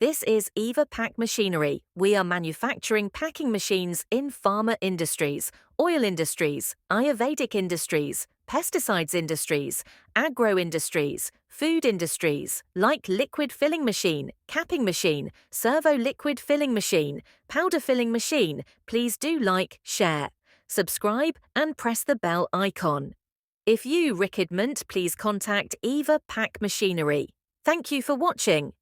This is EVA PACK Machinery. We are manufacturing packing machines in pharma industries, oil industries, Ayurvedic industries, pesticides industries, agro industries, food industries, like liquid filling machine, capping machine, servo liquid filling machine, powder filling machine. Please do like, share, subscribe, and press the bell icon. If you requirement, please contact EVA PACK Machinery. Thank you for watching.